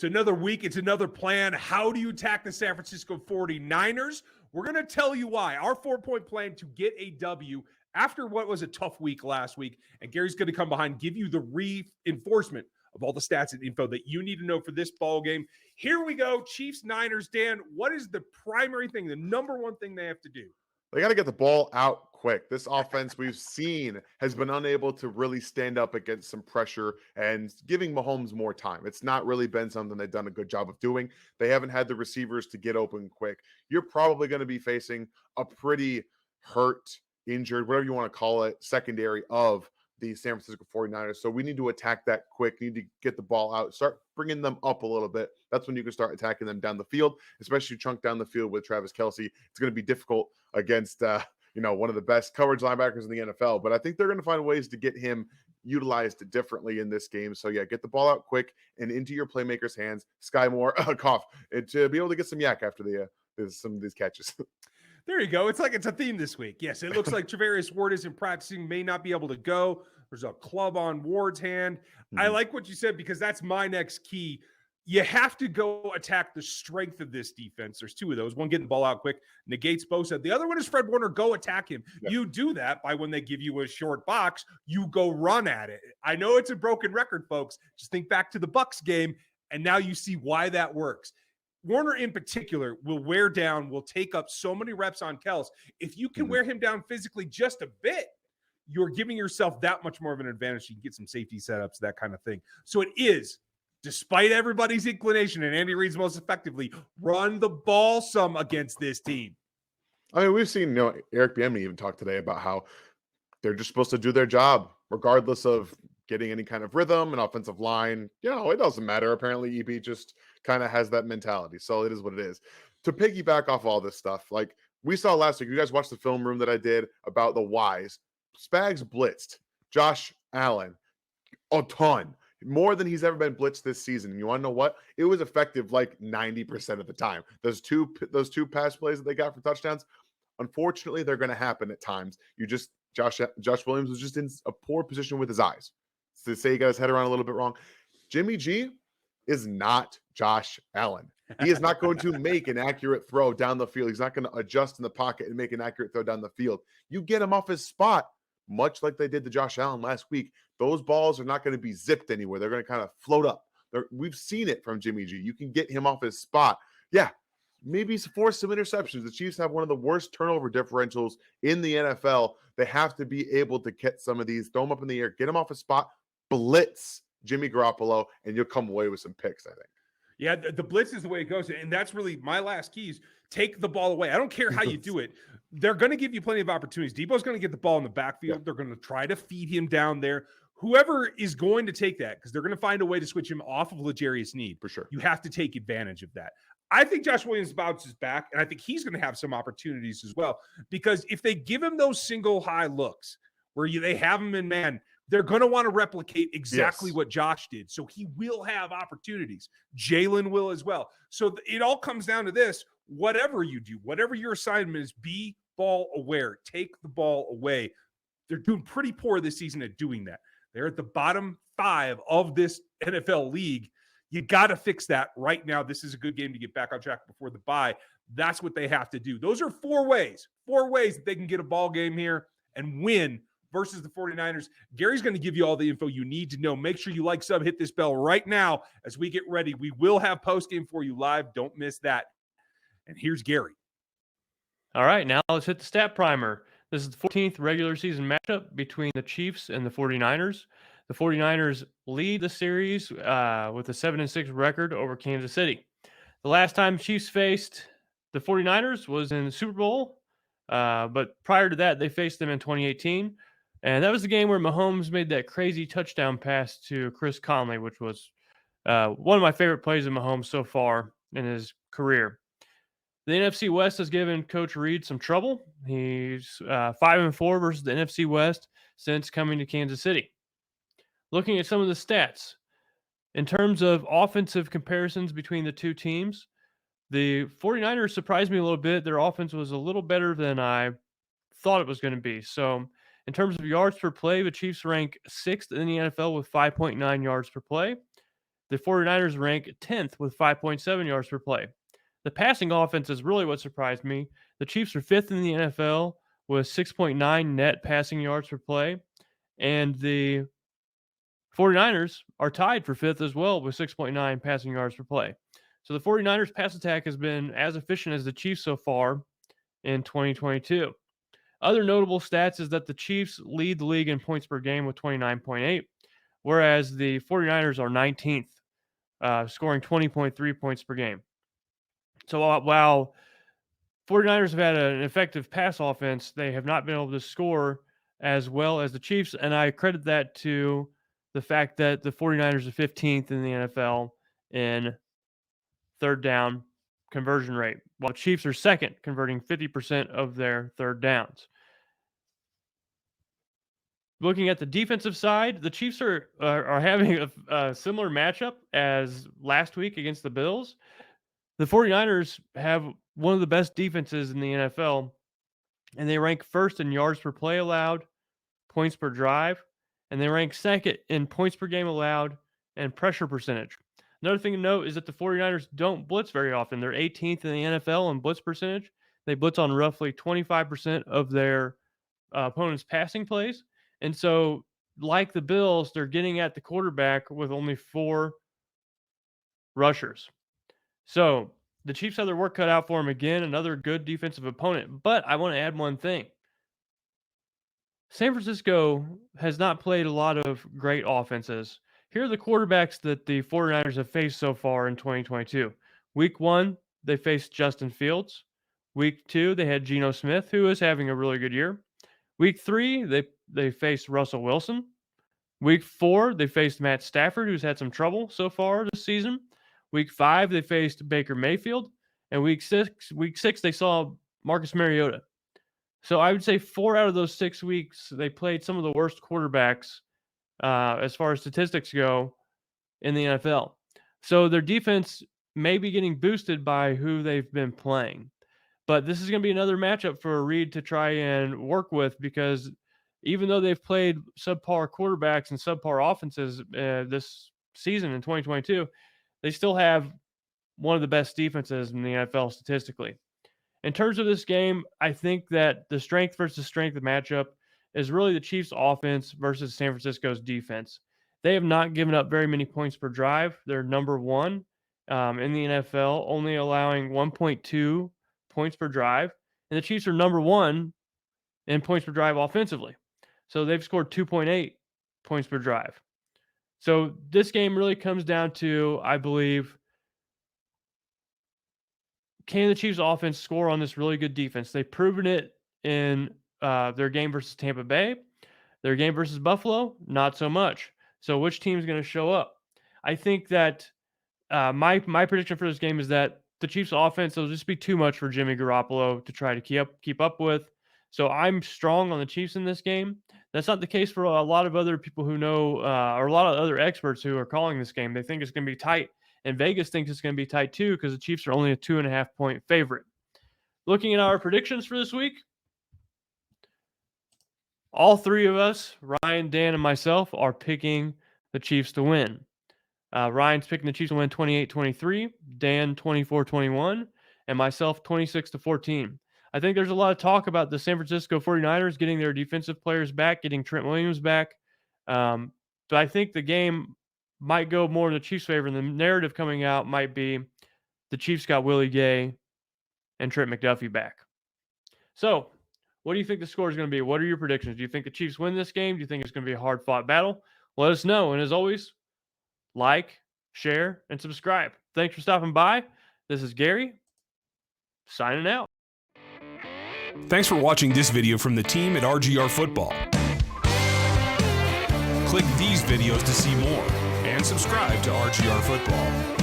It's another week. It's another plan. How do you attack the San Francisco 49ers? We're going to tell you why. Our 4-point plan to get a W after what was a tough week last week. And Gary's going to come behind, give you the reinforcement of all the stats and info that you need to know for this ball game. Here we go. Chiefs, Niners. Dan, what is the primary thing, the number one thing they have to do? They got to get the ball out quick. This offense we've seen has been unable to really stand up against some pressure and giving Mahomes more time. It's not really been something they've done a good job of doing. They haven't had the receivers to get open quick. You're probably going to be facing a pretty hurt, injured, whatever you want to call it, secondary of the San Francisco 49ers. So we need to attack that quick. Need to get the ball out, start bringing them up a little bit. That's when you can start attacking them down the field, especially chunk down the field with Travis Kelce. It's going to be difficult against, one of the best coverage linebackers in the NFL. But I think they're going to find ways to get him utilized differently in this game. So, yeah, get the ball out quick and into your playmakers' hands. Sky Moore, cough, and to be able to get some yak after some of these catches. There you go. It's like it's a theme this week. Yes, it looks like Travarius Ward isn't practicing, may not be able to go. There's a club on Ward's hand. I like what you said because that's my next key. You have to go attack the strength of this defense. There's two of those. One, getting the ball out quick, negates Bosa. The other one is Fred Warner, go attack him. Yeah. You do that by when they give you a short box, you go run at it. I know it's a broken record, folks. Just think back to the Bucs game, and now you see why that works. Warner in particular will wear down, will take up so many reps on Kels. If you can wear him down physically just a bit, you're giving yourself that much more of an advantage. You can get some safety setups, that kind of thing. So it is, despite everybody's inclination, and Andy Reid's most effectively, run the ball some against this team. I mean, we've seen Eric Bieniemy even talk today about how they're just supposed to do their job, regardless of getting any kind of rhythm, an offensive line. It doesn't matter. Apparently, EB just kind of has that mentality. So it is what it is. To piggyback off all this stuff, like we saw last week, you guys watched the film room that I did about the whys. Spags blitzed Josh Allen a ton, more than he's ever been blitzed this season. And you want to know what? It was effective like 90% of the time. Those two pass plays that they got for touchdowns, unfortunately, they're going to happen at times. Josh Williams was just in a poor position with his eyes. To say he got his head around a little bit wrong. Jimmy G is not Josh Allen. He is not going to make an accurate throw down the field. He's not going to adjust in the pocket and make an accurate throw down the field. You get him off his spot, much like they did to Josh Allen last week. Those balls are not going to be zipped anywhere. They're going to kind of float up. We've seen it from Jimmy G. You can get him off his spot. Yeah, maybe force some interceptions. The Chiefs have one of the worst turnover differentials in the NFL. They have to be able to get some of these, throw them up in the air, get him off his spot, blitz Jimmy Garoppolo, and you'll come away with some picks, I think. Yeah, the blitz is the way it goes. And that's really my last keys. Take the ball away. I don't care how you do it. They're going to give you plenty of opportunities. Debo's going to get the ball in the backfield. Yeah. They're going to try to feed him down there. Whoever is going to take that, because they're going to find a way to switch him off of L'Jarius Sneed. For sure. You have to take advantage of that. I think Josh Williams bounces back, and I think he's going to have some opportunities as well. Because if they give him those single high looks where they have him in man, they're going to want to replicate exactly what Josh did. So he will have opportunities. Jalen will as well. So it all comes down to this. Whatever you do, whatever your assignment is, be ball aware. Take the ball away. They're doing pretty poor this season at doing that. They're at the bottom 5 of this NFL league. You got to fix that right now. This is a good game to get back on track before the bye. That's what they have to do. Those are 4 ways that they can get a ball game here and win versus the 49ers. Gary's going to give you all the info you need to know. Make sure you like, sub, hit this bell right now as we get ready. We will have postgame for you live. Don't miss that. And here's Gary. All right, now let's hit the stat primer. This is the 14th regular season matchup between the Chiefs and the 49ers. The 49ers lead the series with a 7-6 record over Kansas City. The last time Chiefs faced the 49ers was in the Super Bowl, but prior to that, they faced them in 2018. And that was the game where Mahomes made that crazy touchdown pass to Chris Conley, which was one of my favorite plays of Mahomes so far in his career. The NFC West has given Coach Reid some trouble. He's 5-4 versus the NFC West since coming to Kansas City. Looking at some of the stats, in terms of offensive comparisons between the two teams, the 49ers surprised me a little bit. Their offense was a little better than I thought it was going to be. So in terms of yards per play, the Chiefs rank 6th in the NFL with 5.9 yards per play. the 49ers rank 10th with 5.7 yards per play. The passing offense is really what surprised me. The Chiefs are 5th in the NFL with 6.9 net passing yards per play, and the 49ers are tied for 5th as well with 6.9 passing yards per play. So the 49ers pass attack has been as efficient as the Chiefs so far in 2022. Other notable stats is that the Chiefs lead the league in points per game with 29.8, whereas the 49ers are 19th, scoring 20.3 points per game. So while 49ers have had an effective pass offense, they have not been able to score as well as the Chiefs, and I credit that to the fact that the 49ers are 15th in the NFL in third down conversion rate, while the Chiefs are second, converting 50% of their third downs. Looking at the defensive side, the Chiefs are having a similar matchup as last week against the Bills. The 49ers have one of the best defenses in the NFL, and they rank first in yards per play allowed, points per drive, and they rank second in points per game allowed and pressure percentage. Another thing to note is that the 49ers don't blitz very often. They're 18th in the NFL in blitz percentage. They blitz on roughly 25% of their opponent's passing plays. And so, like the Bills, they're getting at the quarterback with only 4 rushers. So the Chiefs have their work cut out for them again, another good defensive opponent. But I want to add one thing. San Francisco has not played a lot of great offenses. Here are the quarterbacks that the 49ers have faced so far in 2022. Week 1, they faced Justin Fields. Week 2, they had Geno Smith, who is having a really good year. Week 3, they faced Russell Wilson. Week 4, they faced Matt Stafford, who's had some trouble so far this season. Week 5, they faced Baker Mayfield. And week 6, they saw Marcus Mariota. So I would say 4 out of those 6 weeks, they played some of the worst quarterbacks as far as statistics go in the NFL. So their defense may be getting boosted by who they've been playing. But this is going to be another matchup for Reed to try and work with, because even though they've played subpar quarterbacks and subpar offenses this season in 2022, they still have one of the best defenses in the NFL statistically. In terms of this game, I think that the strength versus strength matchup is really the Chiefs' offense versus San Francisco's defense. They have not given up very many points per drive. They're number 1 in the NFL, only allowing 1.2 points per drive. And the Chiefs are number 1 in points per drive offensively. So they've scored 2.8 points per drive. So this game really comes down to, I believe, can the Chiefs offense score on this really good defense? They've proven it in their game versus Tampa Bay. Their game versus Buffalo, not so much. So which team is going to show up? I think that my prediction for this game is that the Chiefs offense will just be too much for Jimmy Garoppolo to try to keep up with. So I'm strong on the Chiefs in this game. That's not the case for a lot of other people who know, or a lot of other experts who are calling this game. They think it's going to be tight, and Vegas thinks it's going to be tight too, because the Chiefs are only a 2.5 point favorite. Looking at our predictions for this week, all 3 of us, Ryan, Dan, and myself, are picking the Chiefs to win. Ryan's picking the Chiefs to win 28-23, Dan 24-21, and myself 26-14. I think there's a lot of talk about the San Francisco 49ers getting their defensive players back, getting Trent Williams back. But I think the game might go more in the Chiefs' favor, and the narrative coming out might be the Chiefs got Willie Gay and Trent McDuffie back. So, what do you think the score is going to be? What are your predictions? Do you think the Chiefs win this game? Do you think it's going to be a hard-fought battle? Let us know. And as always, like, share, and subscribe. Thanks for stopping by. This is Gary, signing out. Thanks for watching this video from the team at RGR Football. Click these videos to see more and subscribe to RGR Football.